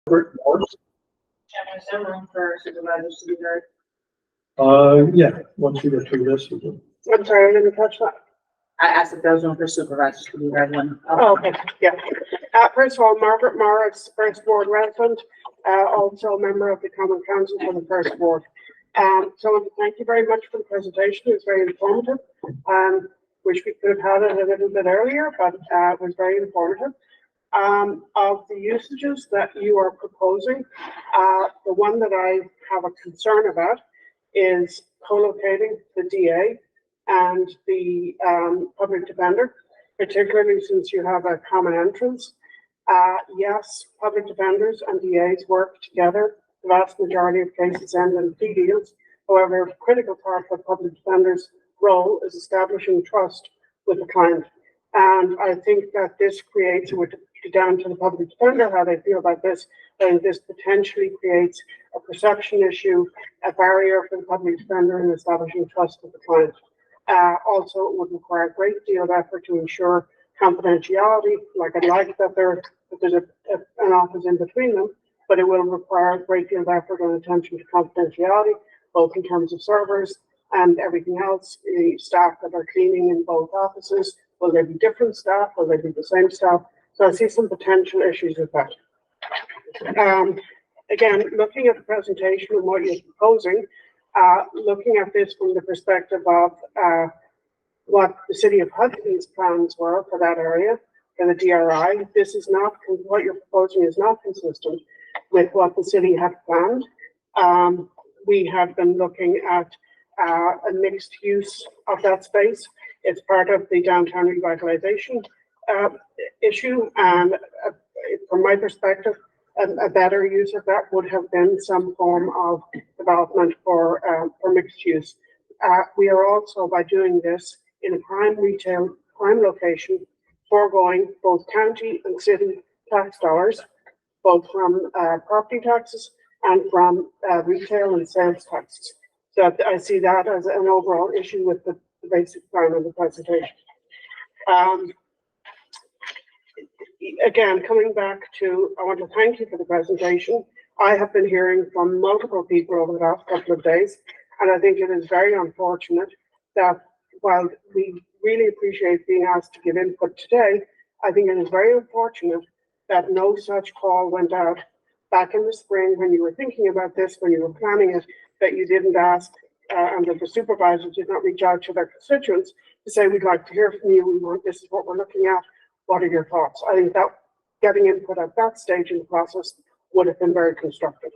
Chairman, is there room for supervisors to be heard? Yeah, once we get through this. I'm sorry, I didn't catch that. I asked if there was room for supervisors to be heard when. Oh, okay, yeah. First of all, Margaret Moriarty, first ward resident, also a member of the Common Council for the first ward. So thank you very much for the presentation. It was very informative. Wish we could have had it a little bit earlier, but it was very informative. Of the usages that you are proposing, the one that I have a concern about is co-locating the DA and the public defender, particularly since you have a common entrance. Yes, public defenders and DAs work together. The vast majority of cases end in plea deals. However, a critical part of the public defender's role is establishing trust with the client. And I think that this creates, it would be down to the public defender how they feel about this, and this potentially creates a perception issue, a barrier for the public defender in establishing trust with the client. Also, it would require a great deal of effort to ensure confidentiality. Like I'd like that there's an office in between them, but it will require a great deal of effort and attention to confidentiality, both in terms of servers and everything else. The staff that are cleaning in both offices, will there be different staff? Will they be the same staff? So I see some potential issues with that. Again, looking at the presentation and what you're proposing, looking at this from the perspective of what the City of Hudson's plans were for that area, for the DRI, this is not, what you're proposing is not consistent with what the city had planned. We have been looking at a mixed use of that space. It's part of the downtown revitalization issue, and from my perspective, a better use of that would have been some form of development for mixed use. We are also, by doing this in a prime location, foregoing both county and city tax dollars, both from property taxes and from retail and sales taxes. So I see that as an overall issue with the basic plan of the presentation. Again, coming back to, I want to thank you for the presentation. I have been hearing from multiple people over the last couple of days, and I think it is very unfortunate that while we really appreciate being asked to give input today, I think it is very unfortunate that no such call went out back in the spring when you were thinking about this, when you were planning it, that you didn't ask and that the supervisors did not reach out to their constituents to say, we'd like to hear from you, we want, this is what we're looking at, what are your thoughts? I think that getting input at that stage in the process would have been very constructive.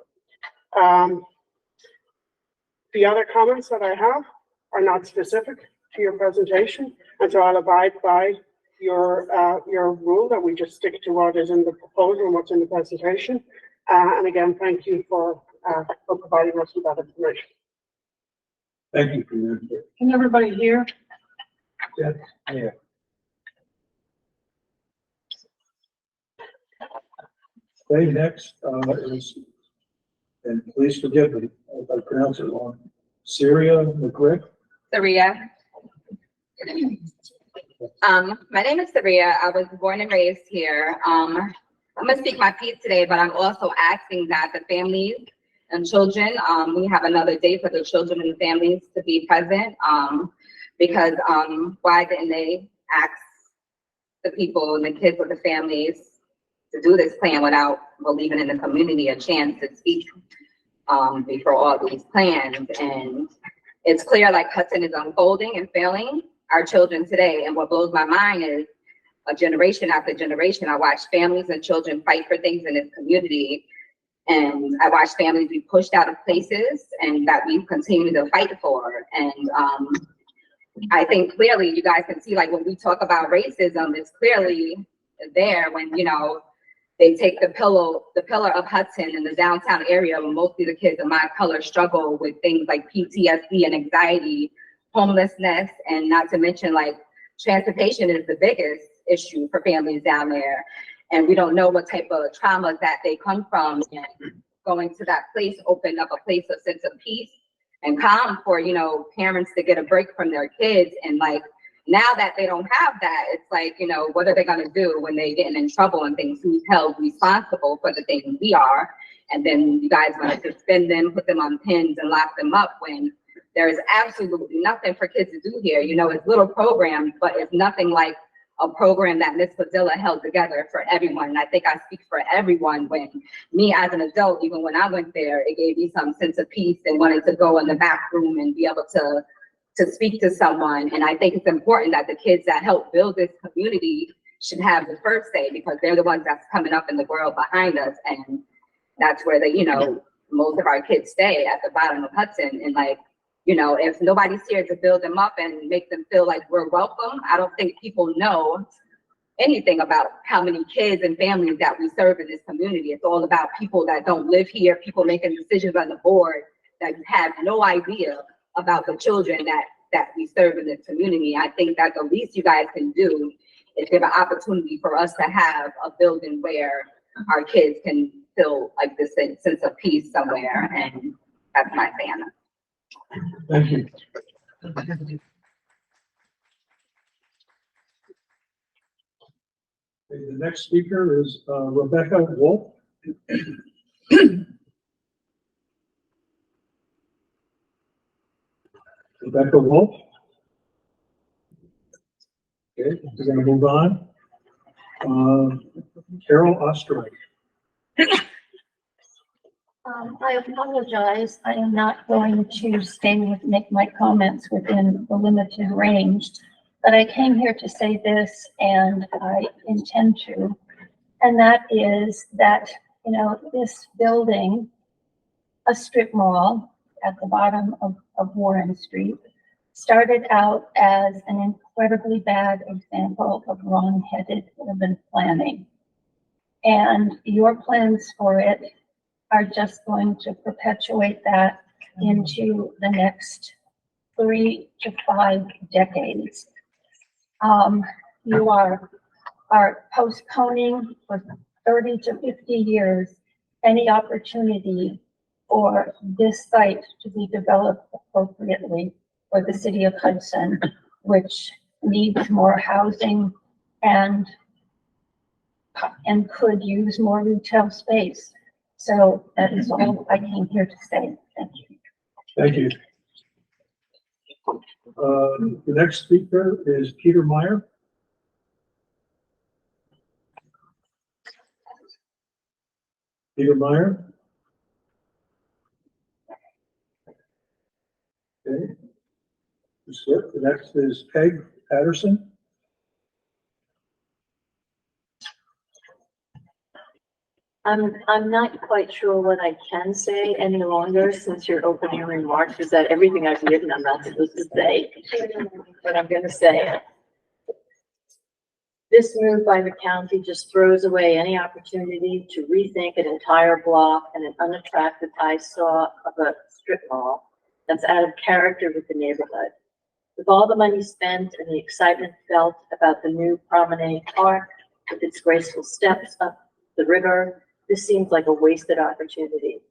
The other comments that I have are not specific to your presentation, and so I'll abide by your rule that we just stick to what is in the proposal and what's in the presentation. And again, thank you for providing us with that information. Thank you for your input. Can everybody hear? Yeah. Yeah. Okay, next is, and please forgive me if I pronounce it wrong, Saia McRee. Saia. My name is Saia. I was born and raised here. I'm gonna speak my piece today, but I'm also asking that the families and children, we have another day for the children and families to be present, because why didn't they ask the people and the kids of the families to do this plan without leaving in the community a chance to speak before all these plans? And it's clear like Hudson is unfolding and failing our children today. And what blows my mind is a generation after generation, I watch families and children fight for things in this community. And I watch families be pushed out of places and that we continue to fight for. And I think clearly you guys can see, like when we talk about racism, it's clearly there when, you know, they take the pillar of Hudson in the downtown area where mostly the kids of my color struggle with things like PTSD and anxiety, homelessness, and not to mention like transportation is the biggest issue for families down there. And we don't know what type of traumas that they come from, and going to that place opened up a place of sense of peace and calm for, you know, parents to get a break from their kids and like Now that they don't have that, it's like, you know, what are they going to do when they getting in trouble and things? Who's held responsible for the things we are? And then you guys want to suspend them, put them on pins and lock them up when there is absolutely nothing for kids to do here. You know, it's little programs, but it's nothing like a program that Miss Padilla held together for everyone. And I think I speak for everyone when me as an adult, even when I went there, it gave me some sense of peace and wanted to go in the back room and be able to speak to someone. And I think it's important that the kids that help build this community should have the first say, because they're the ones that's coming up in the world behind us. And that's where you know, most of our kids stay, at the bottom of Hudson. And like, you know, if nobody's here to build them up and make them feel like we're welcome, I don't think people know anything about how many kids and families that we serve in this community. It's all about people that don't live here, people making decisions on the board that have no idea about the children that we serve in this community. I think that the least you guys can do is give an opportunity for us to have a building where our kids can feel like this sense of peace somewhere. And that's my fan. Thank you. Okay, the next speaker is Rebecca Wolf. Rebecca Wolf. Okay, we're going to move on. Carol Osterling. I apologize. I am not going to make my comments within the limited range, but I came here to say this, and I intend to, and that is that, you know, this building, a strip mall at the bottom of Warren Street, started out as an incredibly bad example of wrong-headed urban planning. And your plans for it are just going to perpetuate that into the next 3 to 5 decades. You are postponing for 30 to 50 years any opportunity for this site to be developed appropriately for the city of Hudson, which needs more housing and could use more retail space. So that is all I came here to say. Thank you. Thank you. The next speaker is Peter Meyer. Peter Meyer. Okay. The next is Peg Patterson. I'm not quite sure what I can say any longer, since your opening remarks is that everything I've written I'm not supposed to say, but I'm going to say it. This move by the county just throws away any opportunity to rethink an entire block and an unattractive eyesore of a strip mall that's out of character with the neighborhood. With all the money spent and the excitement felt about the new promenade park with its graceful steps up the river, this seems like a wasted opportunity.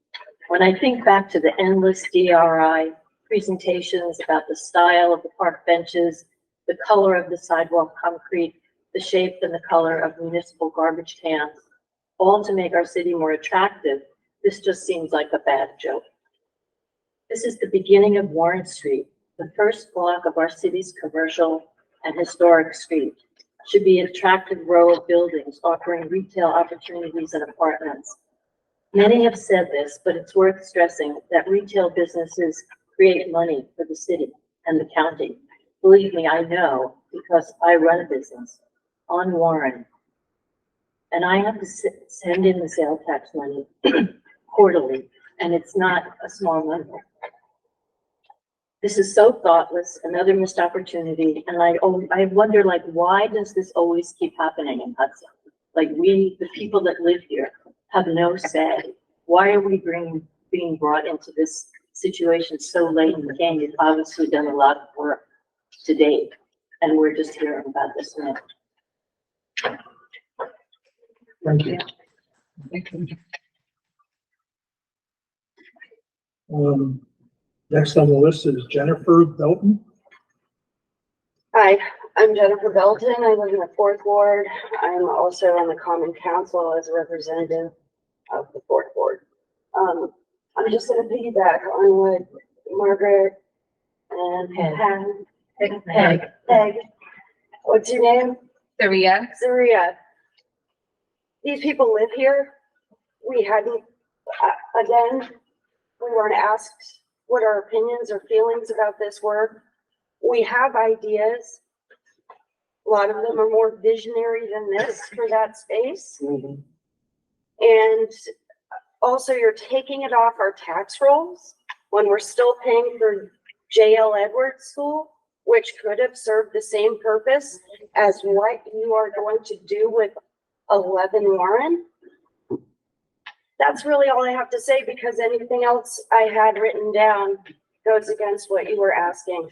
When I think back to the endless DRI presentations about the style of the park benches, the color of the sidewalk concrete, the shape and the color of municipal garbage cans, all to make our city more attractive, this just seems like a bad joke. This is the beginning of Warren Street, the first block of our city's commercial and historic street. Should be an attractive row of buildings offering retail opportunities and apartments. Many have said this, but it's worth stressing that retail businesses create money for the city and the county. Believe me, I know, because I run a business on Warren, and I have to send in the sales tax money quarterly, and it's not a small number. This is so thoughtless, another missed opportunity, and I wonder, like, why does this always keep happening in Hudson? Like, we, the people that live here, have no say. Why are we being brought into this situation so late in the game? You've obviously done a lot of work to date, and we're just hearing about this now. Thank you. Next on the list is Jennifer Belton. Hi, I'm Jennifer Belton. I live in the 4th Ward. I'm also on the Common Council as a representative of the 4th Ward. I'm just going to piggyback on what Margaret and Peg. What's your name? Saria. These people live here. We hadn't, again, we weren't asked what our opinions or feelings about this were. We have ideas. A lot of them are more visionary than this for that space. Mm-hmm. And also you're taking it off our tax rolls when we're still paying for J.L. Edwards School, which could have served the same purpose as what you are going to do with 11 Warren. That's really all I have to say, because anything else I had written down goes against what you were asking.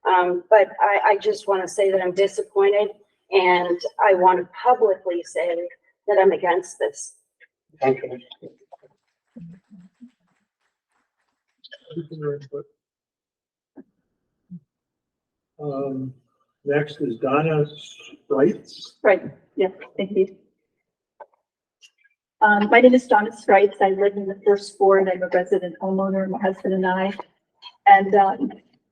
But I just want to say that I'm disappointed, and I want to publicly say that I'm against this. Okay. Next is Donna Sprites. Right, yeah, thank you. My name is Donna Sprites. I live in the 1st Ward. I'm a resident homeowner, my husband and I. And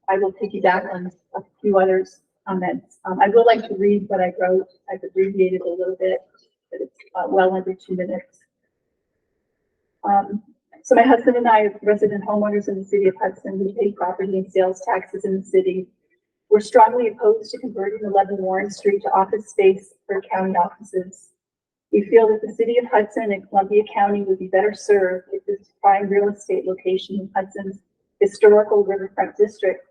I will piggyback on a few others' comments. I would like to read what I wrote. I've abbreviated a little bit, but it's well under 2 minutes. So my husband and I are resident homeowners in the city of Hudson. We pay property and sales taxes in the city. We're strongly opposed to converting 11 Warren Street to office space for county offices. We feel that the city of Hudson and Columbia County would be better served if this prime real estate location in Hudson's historical riverfront district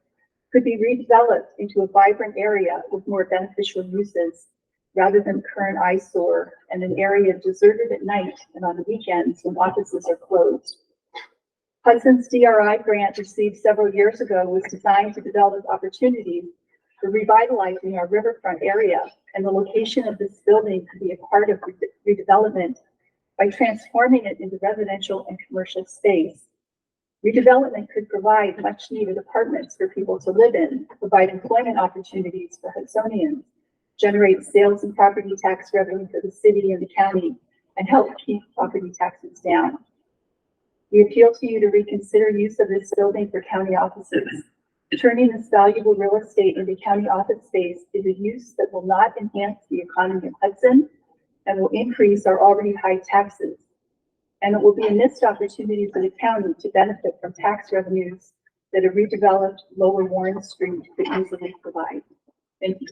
could be redeveloped into a vibrant area with more beneficial uses, rather than current eyesore and an area deserted at night and on the weekends when offices are closed. Hudson's DRI grant received several years ago was designed to develop opportunities for revitalizing our riverfront area, and the location of this building could be a part of redevelopment by transforming it into residential and commercial space. Redevelopment could provide much needed apartments for people to live in, provide employment opportunities for Hudsonians, generate sales and property tax revenue for the city and the county, and help keep property taxes down. We appeal to you to reconsider use of this building for county offices. Turning this valuable real estate into county office space is a use that will not enhance the economy of Hudson and will increase our already high taxes. And it will be a missed opportunity for the county to benefit from tax revenues that a redeveloped Lower Warren Street could easily provide. Thank you.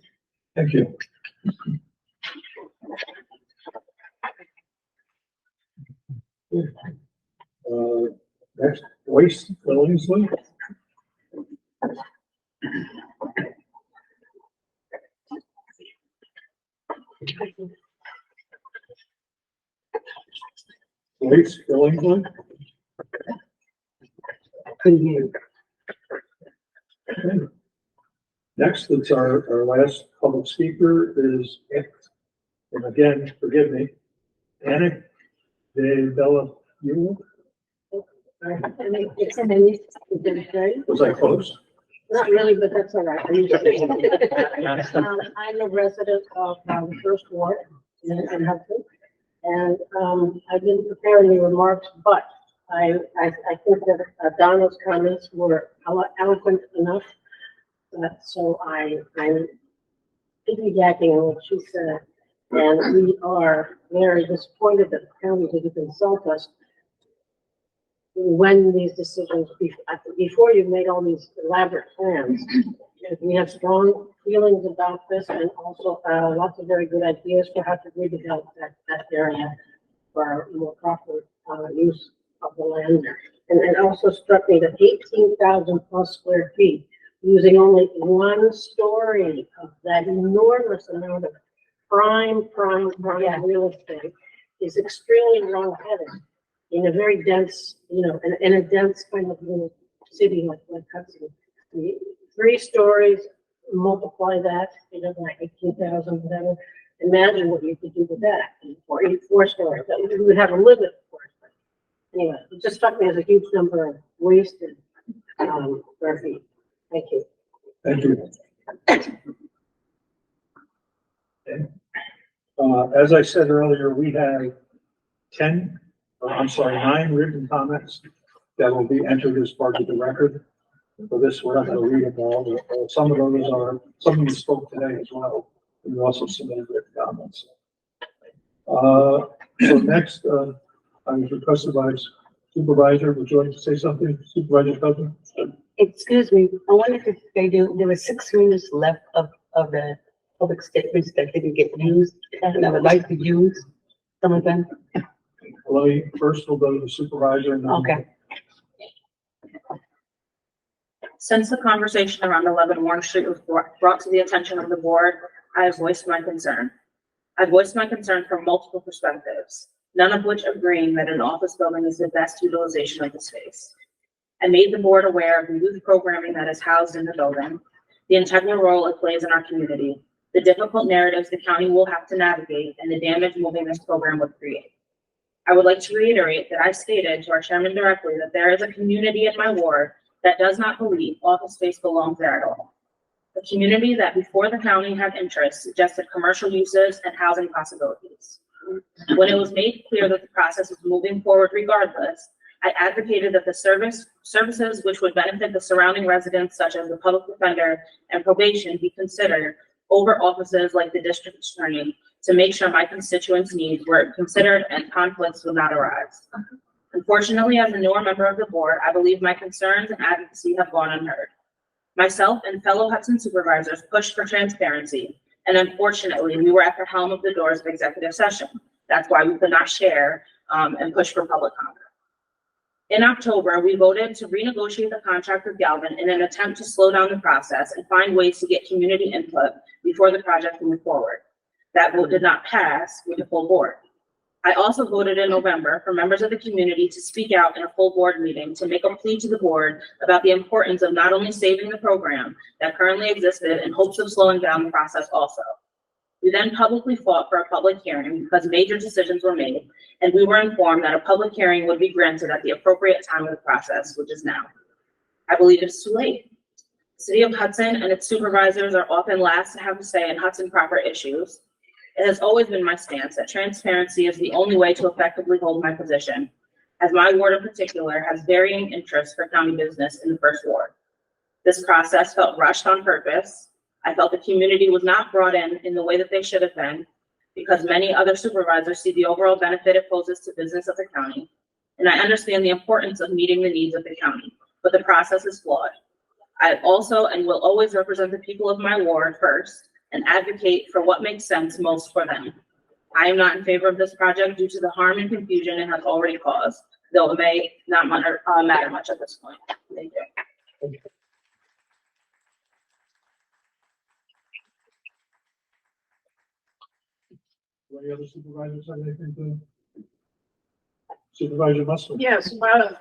Thank you. Next, Joyce Billingsley. Joyce Billingsley. Okay. Next, it's our last public speaker is, and again, forgive me, Anna De Bella. Was I close? Not really, but that's all right. I'm a resident of the 1st Ward in Hudson, and I've been preparing the remarks, but I think that Donna's comments were eloquent enough. So I'm piggybacking on what she said, and we are very disappointed that the county didn't consult us when these decisions, before you've made all these elaborate plans. We have strong feelings about this, and also lots of very good ideas for how to redevelop that area for more proper use of the land. And it also struck me that 18,000 plus square feet, using only one story of that enormous amount of prime real estate is extremely wrong-headed in a very dense, in a dense kind of little city like Hudson. 3 stories, multiply that, like 18,000, whatever. Imagine what you could do with that, or 4 stories. We would have a limit, of course. But anyway, it just struck me as a huge number of wasted square feet. Thank you. Thank you. As I said earlier, we have 9 written comments that will be entered as part of the record. For this, we're not going to read them all. Some of them spoke today as well. And we also submitted written comments. So next, I was requested by Supervisor. Would you like to say something, Supervisor Belton? Excuse me, I wonder if there were 6 minutes left of the public statements that didn't get used, and I would like to use some of them. Well, first we'll go to the Supervisor. And then Okay. Since the conversation around 11 Warren Street was brought to the attention of the board, I have voiced my concern. I've voiced my concern from multiple perspectives, none of which agreeing that an office building is the best utilization of the space. I made the board aware of the youth programming that is housed in the building, the integral role it plays in our community, the difficult narratives the county will have to navigate, and the damage moving this program would create. I would like to reiterate that I stated to our chairman directly that there is a community in my ward that does not believe office space belongs there at all. A community that before the county had interest suggested commercial uses and housing possibilities. When it was made clear that the process was moving forward regardless, I advocated that the services which would benefit the surrounding residents, such as the public defender and probation, be considered over offices like the district attorney to make sure my constituents' needs were considered and conflicts would not arise. Unfortunately, as a newer member of the board, I believe my concerns and advocacy have gone unheard. Myself and fellow Hudson supervisors pushed for transparency, and unfortunately, we were at the helm of the doors of executive session. That's why we could not share and push for public comment. In October, we voted to renegotiate the contract with Galvin in an attempt to slow down the process and find ways to get community input before the project moved forward. That vote did not pass with the full board. I also voted in November for members of the community to speak out in a full board meeting to make a plea to the board about the importance of not only saving the program that currently existed in hopes of slowing down the process also. We then publicly fought for a public hearing because major decisions were made, and we were informed that a public hearing would be granted at the appropriate time of the process, which is now. I believe it's too late. The City of Hudson and its supervisors are often last to have a say in Hudson proper issues. It has always been my stance that transparency is the only way to effectively hold my position, as my ward in particular has varying interests for county business in the first ward. This process felt rushed on purpose. I felt the community was not brought in the way that they should have been, because many other supervisors see the overall benefit it poses to business of the county. And I understand the importance of meeting the needs of the county, but the process is flawed. I also and will always represent the people of my ward first and advocate for what makes sense most for them. I am not in favor of this project due to the harm and confusion it has already caused, though it may not matter much at this point. Thank you. Any other supervisors have anything to? Supervisor Muscle? Yes,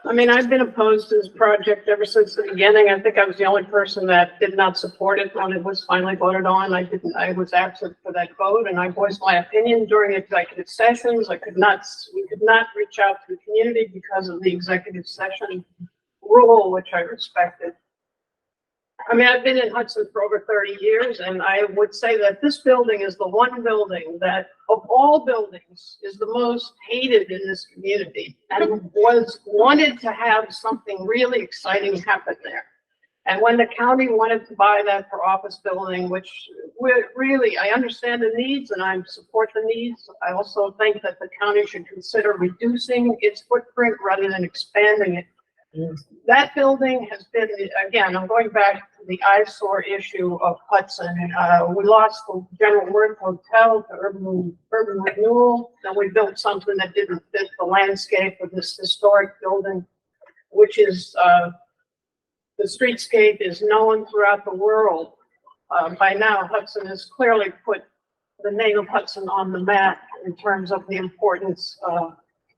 I mean, I've been opposed to this project ever since the beginning. I think I was the only person that did not support it when it was finally voted on. I was absent for that vote, and I voiced my opinion during executive sessions. We could not reach out to the community because of the executive session rule, which I respected. I mean, I've been in Hudson for over 30 years, and I would say that this building is the one building that, of all buildings, is the most hated in this community and wanted to have something really exciting happen there. And when the county wanted to buy that for office building, which really, I understand the needs and I support the needs. I also think that the county should consider reducing its footprint rather than expanding it. That building has been, again, I'm going back to the eyesore issue of Hudson. We lost the General Worth Hotel to urban renewal, and we built something that didn't fit the landscape of this historic building, which is, the streetscape is known throughout the world. By now, Hudson has clearly put the name of Hudson on the map in terms of the importance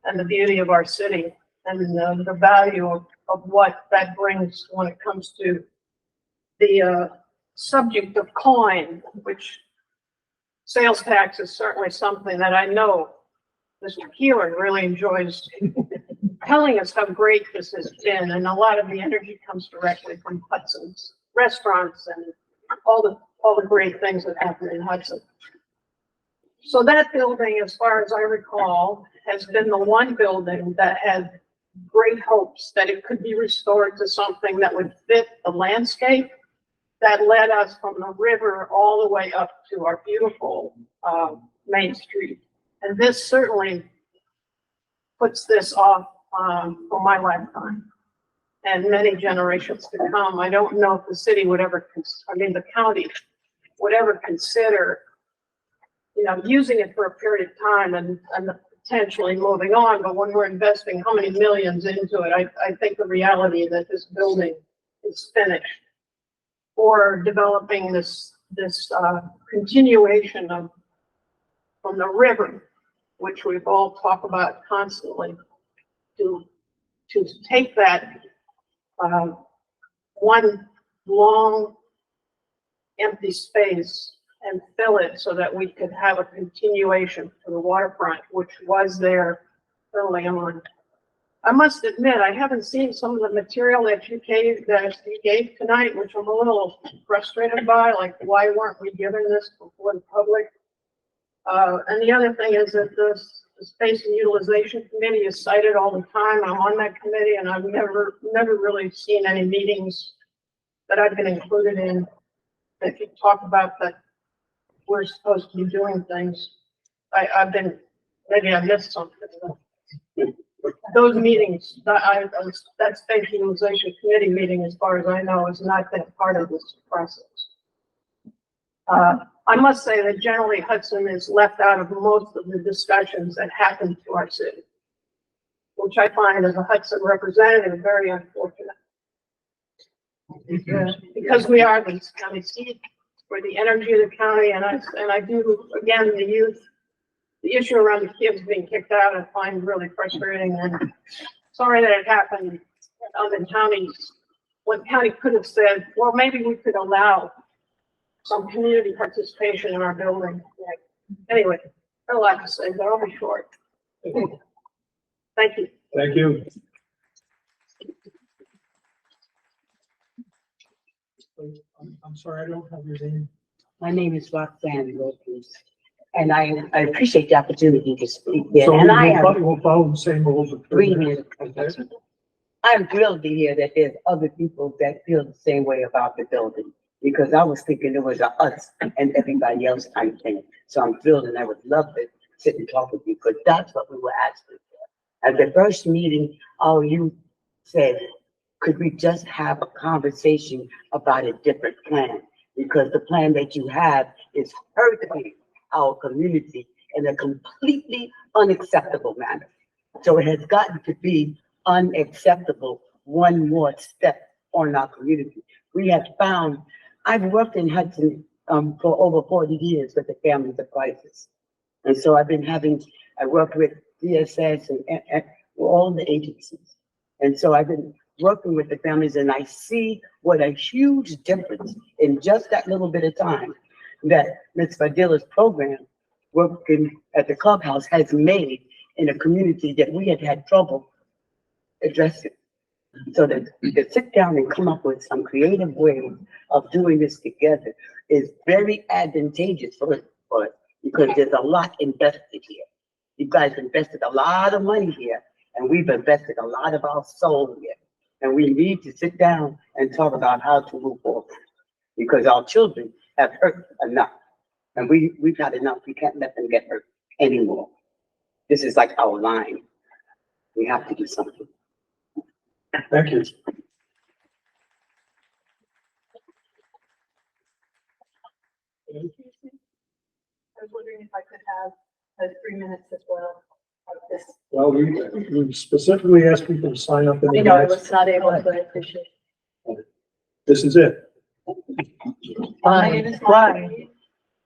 and the beauty of our city. And the value of what that brings when it comes to the subject of coin, which sales tax is certainly something that I know Mr. Keeler really enjoys telling us how great this has been. And a lot of the energy comes directly from Hudson's restaurants and all the great things that happen in Hudson. So that building, as far as I recall, has been the one building that had great hopes that it could be restored to something that would fit the landscape that led us from the river all the way up to our beautiful Main Street. And this certainly puts this off for my lifetime and many generations to come. I don't know if the city would ever, the county would ever consider, using it for a period of time and potentially moving on. But when we're investing how many millions into it, I think the reality that this building is finished, or developing this continuation of from the river, which we've all talked about constantly, to take that one long empty space and fill it so that we could have a continuation for the waterfront, which was there early on. I must admit, I haven't seen some of the material that you gave tonight, which I'm a little frustrated by, like why weren't we given this before the public? And the other thing is that the Space and Utilization Committee is cited all the time. I'm on that committee, and I've never really seen any meetings that I've been included in that you talk about that we're supposed to be doing things. Maybe I missed something. Those meetings, that Space Utilization Committee meeting, as far as I know, has not been part of this process. I must say that generally Hudson is left out of most of the discussions that happen to our city, which I find as a Hudson representative very unfortunate. Because we are the county seat, we're the energy of the county, and I do, again, the issue around the kids being kicked out, I find really frustrating, and sorry that it happened in other counties. When the county could have said, well, maybe we could allow some community participation in our building. Anyway, I have a lot to say, but I'll be short. Thank you. Thank you. I'm sorry, I don't have your name. My name is Roxanne Wilkins, and I appreciate the opportunity to speak there. So And I am we'll follow the same rules of. I'm thrilled to hear that there's other people that feel the same way about the building, because I was thinking it was a us and everybody else kind of thing. So I'm thrilled, and I would love to sit and talk with you, because that's what we were asking for. At the first meeting, you said, could we just have a conversation about a different plan? Because the plan that you have is hurting our community in a completely unacceptable manner. So it has gotten to be unacceptable one more step on our community. We have found, I've worked in Hudson for over 40 years with the families of crisis. And so I worked with DSS and all the agencies. And so I've been working with the families, and I see what a huge difference in just that little bit of time that Ms. Vadila's program working at the clubhouse has made in a community that we had trouble addressing. So that we could sit down and come up with some creative ways of doing this together is very advantageous for us, because there's a lot invested here. You guys invested a lot of money here, and we've invested a lot of our soul here. And we need to sit down and talk about how to move forward, because our children have hurt enough, and we've had enough. We can't let them get hurt anymore. This is like our line. We have to do something. Thank you. I was wondering if I could have 3 minutes as well of this. Well, we specifically asked people to sign up in I know I advance. was not able to, but I appreciate it. This is it. My name is Meyer.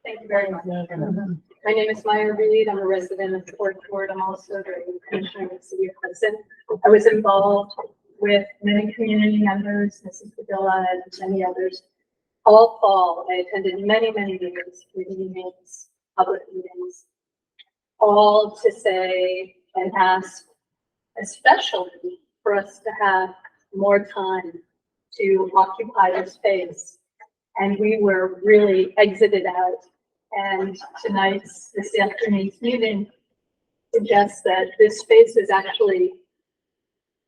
Thank you very much. My name is Meyer Reed. I'm a resident of Fort Ford. I'm also the commissioner of the city of Hudson. I was involved with many community members, Mrs. Padilla and many others. All fall, I attended many meetings, community meetings, public meetings, all to say and ask, especially for us to have more time to occupy the space. And we were really exited out And this afternoon's meeting suggests that this space is actually,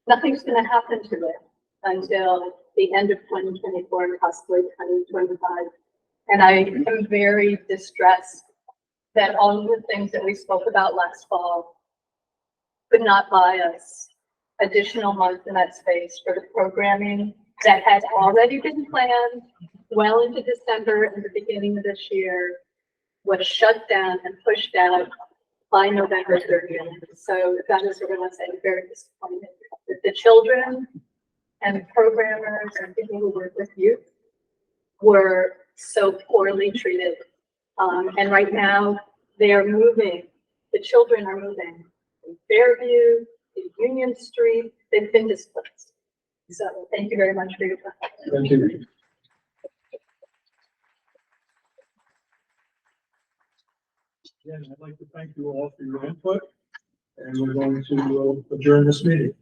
nothing's gonna happen to it until the end of 2024 and possibly 2025. And I am very distressed that all of the things that we spoke about last fall could not buy us additional months in that space for the programming that had already been planned well into December and the beginning of this year, was shut down and pushed out by November 30th. So that is what I want to say, very disappointed. That the children and programmers and people who work with youth were so poorly treated. And right now they are moving, the children are moving from Fairview to Union Street. They've been displaced. So thank you very much for your time. Thank you. Again, I'd like to thank you all for your input, and we're going to adjourn this meeting.